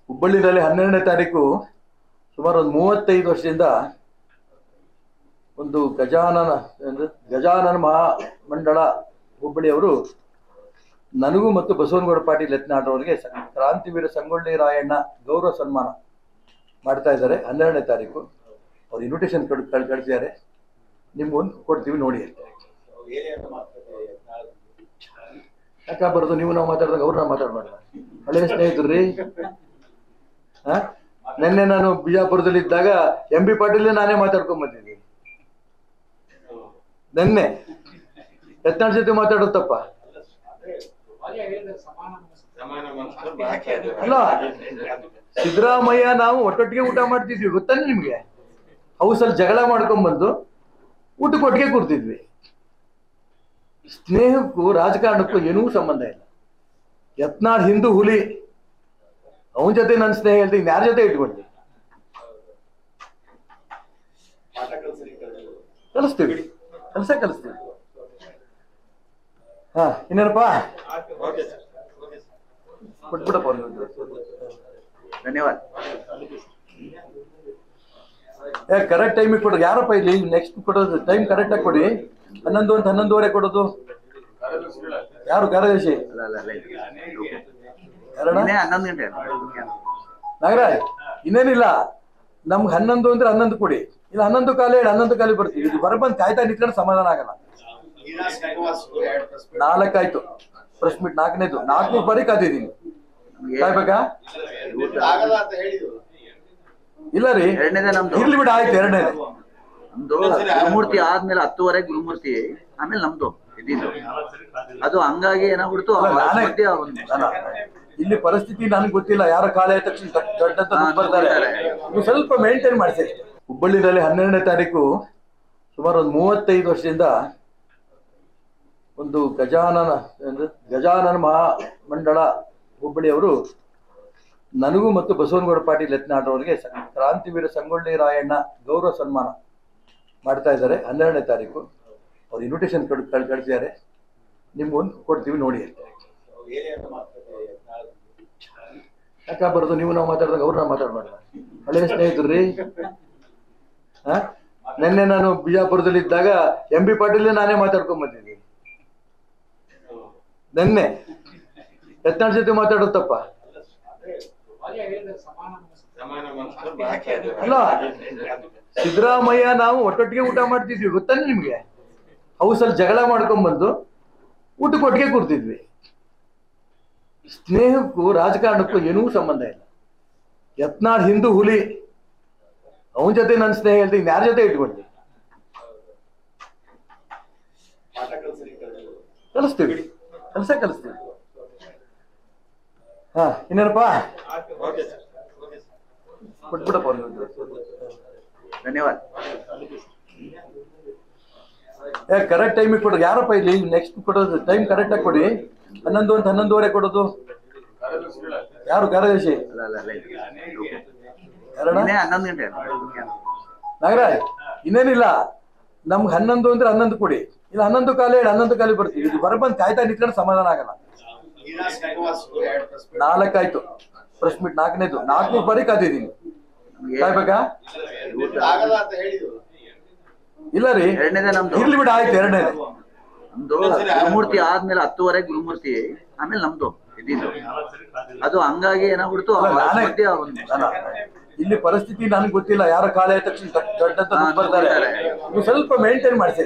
ಹುಬ್ಬಳ್ಳಿನಲ್ಲಿ 12ನೇ ತಾರೀಕು ಸುಮಾರು ಒಂದು 35 ವರ್ಷದಿಂದ ಒಂದು ಗಜಾನನ ಮಹಾಮಂಡಳ ಹುಬ್ಬಳ್ಳಿಯವರು ನನಗೂ ಮತ್ತು ಬಸವನಗೌಡ ಪಾಟೀಲ್ ಯತ್ನಾಳ್ ಅವರಿಗೆ ಕ್ರಾಂತಿವೀರ ಸಂಗೊಳ್ಳಿ ರಾಯಣ್ಣ ಗೌರವ ಸನ್ಮಾನ ಮಾಡ್ತಾ ಇದ್ದಾರೆ 12ನೇ ತಾರೀಕು. ಅವ್ರು ಇನ್ವಿಟೇಷನ್ ಕಳಿಸಿದ್ದಾರೆ, ನಿಮ್ಗೊಂದು ಕೊಡ್ತೀವಿ ನೋಡಿ ಅಂತ. ಯಾಕಬಾರ್ದು, ನೀವು ನಾವು ಮಾತಾಡಿದಾಗ ಅವ್ರು ನಾವು ಮಾತಾಡಬಾರ್ದು. ಹಳೆಯ ಸ್ನೇಹಿತರು ರೀ. ನಿನ್ನೆ ನಾನು ಬಿಜಾಪುರದಲ್ಲಿ ಇದ್ದಾಗ ಎಂ ಬಿ ಪಾಟೀಲ್ ನಾನೇ ಮಾತಾಡ್ಕೊಂಡ್ ಬಂದಿದ್ದೀನಿ. ನಿನ್ನೆ ಯತ್ನಾಳ್ ಜೊತೆ ಮಾತಾಡೋದಪ್ಪ ಅಲ್ಲ. ಸಿದ್ದರಾಮಯ್ಯ ನಾವು ಒಟ್ಟೊಟ್ಟಿಗೆ ಊಟ ಮಾಡ್ತಿದ್ವಿ, ಗೊತ್ತಾನೆ ನಿಮ್ಗೆ? ಹೌಸಲ್ಲಿ ಜಗಳ ಮಾಡ್ಕೊಂಡ್ ಬಂದು ಊಟಕ್ಕೆ ಒಟ್ಟಿಗೆ ಕೂರ್ತಿದ್ವಿ. ಸ್ನೇಹಕ್ಕೂ ರಾಜಕಾರಣಕ್ಕೂ ಏನೂ ಸಂಬಂಧ ಇಲ್ಲ. ಯತ್ನಾಳ್ ಹಿಂದೂ ಹುಲಿ, ಅವನ ಜೊತೆ ನನ್ನ ಸ್ನೇಹ ಹೇಳ್ತೀನಿ, ಯಾರ ಜೊತೆ ಇಟ್ಕೊಂಡಿ ಕಲಿಸ್ತೀವಿ, ಕಲಿಸ್ತೀವಿ. ಹಾ, ಇನ್ನೇನಪ್ಪ ಕೊಟ್ಬಿಡಪ್ಪ. ಧನ್ಯವಾದ. ಕರೆಕ್ಟ್ ಟೈಮಿಗೆ ಕೊಡೋದು ಯಾರಪ್ಪ ಇಲ್ಲಿ? ನೆಕ್ಸ್ಟ್ ಕೊಡೋದು ಟೈಮ್ ಕರೆಕ್ಟ್ ಆಗಿ ಕೊಡಿ. 11 ಅಂತ 11:15 ಕೊಡೋದು ಯಾರು? ಕಾರ್ಯದರ್ಶಿ ನಾಗರಾಜ್. ಇನ್ನೇನಿಲ್ಲ, ನಮ್ಗೆ 11 ಅಂದ್ರೆ 11 ಕೊಡಿ, ಇಲ್ಲ 11 ಕಾಲ ಹೇಳಿ 11 ಕಾಲಿ ಬರ್ತೀವಿ. ಇದು ಹೊರಬಂದು ಕಾಯ್ತಾ ನಿಂತ್ಕೊಂಡು ಸಮಾಧಾನ ಆಗಲ್ಲ. 4 ಆಯ್ತು ಪ್ರೆಸ್ ಮೀಟ್, 4ನೇದು 4 ಬಾರಿ ಕಾದಿದ್ದೀನಿ. ಕಾಯ್ಬೇಕಾ? ಇಲ್ಲ ರೀ, ಇರ್ಲಿ ಬಿಡ, ಆಯ್ತು. 2ನೇದು ನಮ್ದು ಗುರುಮೂರ್ತಿ ಆದ್ಮೇಲೆ 10:15 ಗುರುಮೂರ್ತಿ, ಆಮೇಲೆ ನಮ್ದು ಇದ್ದಿದ್ದು. ಅದು ಹಂಗಾಗಿ ಏನಾಗ್ಬಿಡ್ತು, ಇಲ್ಲಿ ಪರಿಸ್ಥಿತಿ ನನ್ಗೆ ಗೊತ್ತಿಲ್ಲ. ಯಾರ ಕಾಲ ಆದ ತಕ್ಷಣ ದೊಡ್ಡ ಬರ್ತಾರೆ. ನೀವು ಸ್ವಲ್ಪ ಮೇಂಟೈನ್ ಮಾಡಿಸಿ. ಹುಬ್ಬಳ್ಳಿನಲ್ಲಿ 12ನೇ ತಾರೀಕು ಸುಮಾರು ಒಂದು 35 ವರ್ಷದಿಂದ ಒಂದು ಗಜಾನನ ಮಹಾಮಂಡಳ ಹುಬ್ಬಳ್ಳಿಯವರು ನನಗೂ ಮತ್ತು ಬಸವನಗೌಡ ಪಾಟೀಲ್ ಯತ್ನಾಳ್ ಅವರಿಗೆ ಕ್ರಾಂತಿವೀರ ಸಂಗೊಳ್ಳಿ ರಾಯಣ್ಣ ಗೌರವ ಸನ್ಮಾನ ಮಾಡ್ತಾ ಇದ್ದಾರೆ 12ನೇ ತಾರೀಕು. ಅವ್ರು ಇನ್ವಿಟೇಷನ್ ಕಳಿಸಿದ್ದಾರೆ, ನಿಮ್ಗೊಂದು ಕೊಡ್ತೀವಿ ನೋಡಿ ಅಂತ. ಯಾಕಬಾರ್ದು, ನೀವು ನಾವು ಮಾತಾಡಿದಾಗ ಅವ್ರು ನಾವು ಮಾತಾಡಬಾರ್ದು. ಹಳೆಯ ಸ್ನೇಹಿತರು ರೀ. ನಿನ್ನೆ ನಾನು ಬಿಜಾಪುರದಲ್ಲಿ ಇದ್ದಾಗ ಎಂ ಬಿ ಪಾಟೀಲ್ ನಾನೇ ಮಾತಾಡ್ಕೊಂಡ್ ಬಂದಿದ್ದೀನಿ. ನಿನ್ನೆ ಯತ್ನಾಳ್ ಜೊತೆ ಮಾತಾಡೋದಪ್ಪ ಅಲ್ಲ. ಸಿದ್ದರಾಮಯ್ಯ ನಾವು ಒಟ್ಟೊಟ್ಟಿಗೆ ಊಟ ಮಾಡ್ತಿದ್ವಿ, ಗೊತ್ತಾನೆ ನಿಮ್ಗೆ? ಹೌಸಲ್ಲಿ ಜಗಳ ಮಾಡ್ಕೊಂಡ್ ಬಂದು ಊಟಕ್ಕೆ ಒಟ್ಟಿಗೆ ಕೂರ್ತಿದ್ವಿ. ಸ್ನೇಹಕ್ಕೂ ರಾಜಕಾರಣಕ್ಕೂ ಏನೂ ಸಂಬಂಧ ಇಲ್ಲ. ಯತ್ನಾಳ್ ಹಿಂದೂ ಹುಲಿ, ಅವನ ಜೊತೆ ನನ್ನ ಸ್ನೇಹ ಹೇಳ್ತೀನಿ, ಯಾರ ಜೊತೆ ಇಟ್ಕೊಂಡಿ ಕಲಿಸ್ತೀವಿ, ಕಲಿಸ್ತೀವಿ. ಹಾ, ಇನ್ನೇನಪ್ಪ ಕೊಟ್ಬಿಡಪ್ಪ. ಧನ್ಯವಾದ. ಕರೆಕ್ಟ್ ಟೈಮಿಗೆ ಕೊಡೋದು ಯಾರಪ್ಪ ಇಲ್ಲಿ? ನೆಕ್ಸ್ಟ್ ಕೊಡೋದು ಟೈಮ್ ಕರೆಕ್ಟ್ ಆಗಿ ಕೊಡಿ. 11 ಅಂತ 11:15 ಕೊಡೋದು ಯಾರು? ಕಾರ್ಯದರ್ಶಿ ನಾಗರಾಜ್. ಇನ್ನೇನಿಲ್ಲ, ನಮ್ಗೆ 11 ಅಂದ್ರೆ 11 ಕೊಡಿ, ಇಲ್ಲ 11 ಕಾಲ ಹೇಳಿ 11 ಕಾಲಿ ಬರ್ತೀವಿ. ಇದು ಹೊರಬಂದು ಕಾಯ್ತಾ ನಿಂತ್ಕೊಂಡು ಸಮಾಧಾನ ಆಗಲ್ಲ. 4 ಆಯ್ತು ಪ್ರೆಸ್ ಮೀಟ್, 4ನೇದು 4 ಬಾರಿ ಕಾದಿದ್ದೀನಿ. ಕಾಯ್ಬೇಕಾ? ಇಲ್ಲ ರೀ, ಇರ್ಲಿ ಬಿಡ, ಆಯ್ತು. 2ನೇದು ನಮ್ದು ಗುರುಮೂರ್ತಿ ಆದ್ಮೇಲೆ 10:15 ಗುರುಮೂರ್ತಿ, ಆಮೇಲೆ ನಮ್ದು ಇದ್ದಿದ್ದು. ಅದು ಹಂಗಾಗಿ ಏನಾಗ್ಬಿಡ್ತು, ಇಲ್ಲಿ ಪರಿಸ್ಥಿತಿ ನನ್ಗೆ ಗೊತ್ತಿಲ್ಲ. ಯಾರ ಕಾಲ ಆದ ತಕ್ಷಣ ದೊಡ್ಡ ಬರ್ತಾರೆ. ನೀವು ಸ್ವಲ್ಪ ಮೇಂಟೈನ್ ಮಾಡಿಸಿ.